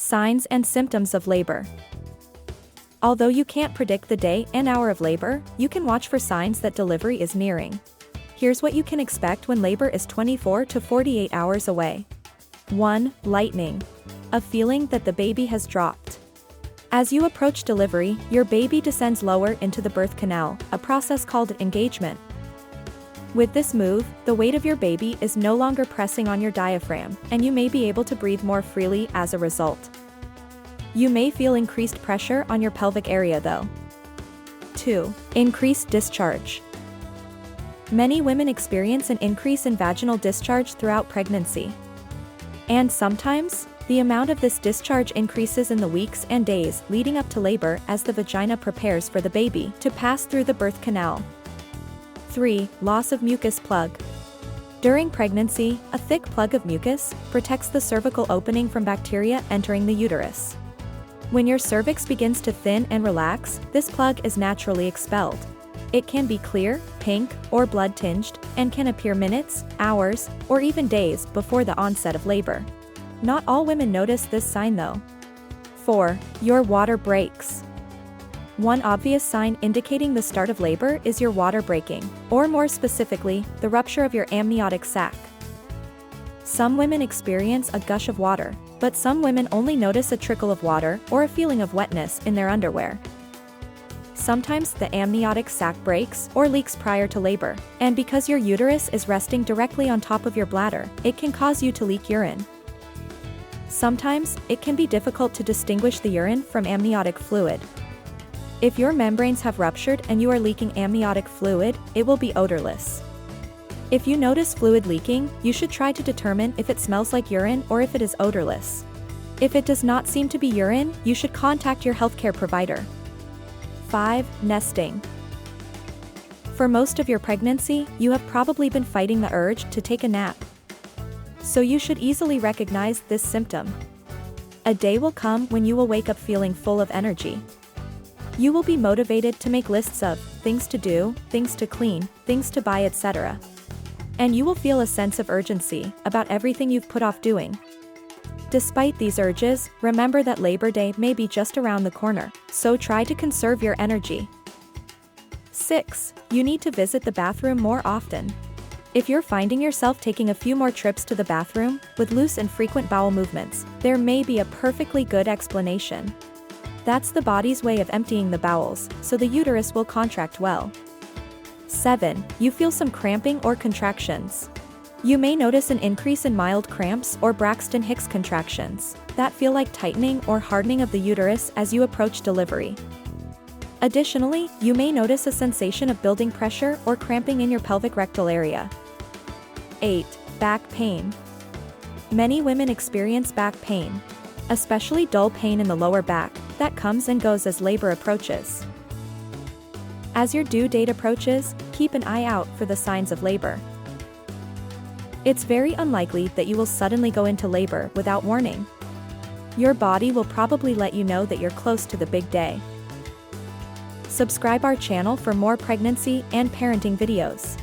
Signs and symptoms of labor. Although you can't predict the day and hour of labor, you can watch for signs that delivery is nearing. Here's what you can expect when labor is 24 to 48 hours away. 1. Lightning. A feeling that the baby has dropped. As you approach delivery, your baby descends lower into the birth canal, a process called engagement. With this move, the weight of your baby is no longer pressing on your diaphragm, and you may be able to breathe more freely as a result. You may feel increased pressure on your pelvic area though. 2. Increased discharge. Many women experience an increase in vaginal discharge throughout pregnancy. And sometimes, the amount of this discharge increases in the weeks and days leading up to labor as the vagina prepares for the baby to pass through the birth canal. 3. Loss of mucus plug. During pregnancy, a thick plug of mucus protects the cervical opening from bacteria entering the uterus. When your cervix begins to thin and relax, this plug is naturally expelled. It can be clear, pink, or blood-tinged, and can appear minutes, hours, or even days before the onset of labor. Not all women notice this sign though. 4. Your water breaks. One obvious sign indicating the start of labor is your water breaking, or more specifically, the rupture of your amniotic sac. Some women experience a gush of water, but some women only notice a trickle of water or a feeling of wetness in their underwear. Sometimes the amniotic sac breaks or leaks prior to labor, and because your uterus is resting directly on top of your bladder, it can cause you to leak urine. Sometimes, it can be difficult to distinguish the urine from amniotic fluid. If your membranes have ruptured and you are leaking amniotic fluid, it will be odorless. If you notice fluid leaking, you should try to determine if it smells like urine or if it is odorless. If it does not seem to be urine, you should contact your healthcare provider. 5. Nesting. For most of your pregnancy, you have probably been fighting the urge to take a nap. So you should easily recognize this symptom. A day will come when you will wake up feeling full of energy. You will be motivated to make lists of things to do, things to clean, things to buy, etc. And you will feel a sense of urgency about everything you've put off doing. Despite these urges, remember that Labor Day may be just around the corner, so try to conserve your energy. 6. You need to visit the bathroom more often. If you're finding yourself taking a few more trips to the bathroom, with loose and frequent bowel movements, there may be a perfectly good explanation. That's the body's way of emptying the bowels, so the uterus will contract well. 7. You feel some cramping or contractions. You may notice an increase in mild cramps or Braxton Hicks contractions that feel like tightening or hardening of the uterus as you approach delivery. Additionally, you may notice a sensation of building pressure or cramping in your pelvic rectal area. 8. Back pain. Many women experience back pain, especially dull pain in the lower back, that comes and goes as labor approaches. As your due date approaches, keep an eye out for the signs of labor. It's very unlikely that you will suddenly go into labor without warning. Your body will probably let you know that you're close to the big day. Subscribe our channel for more pregnancy and parenting videos.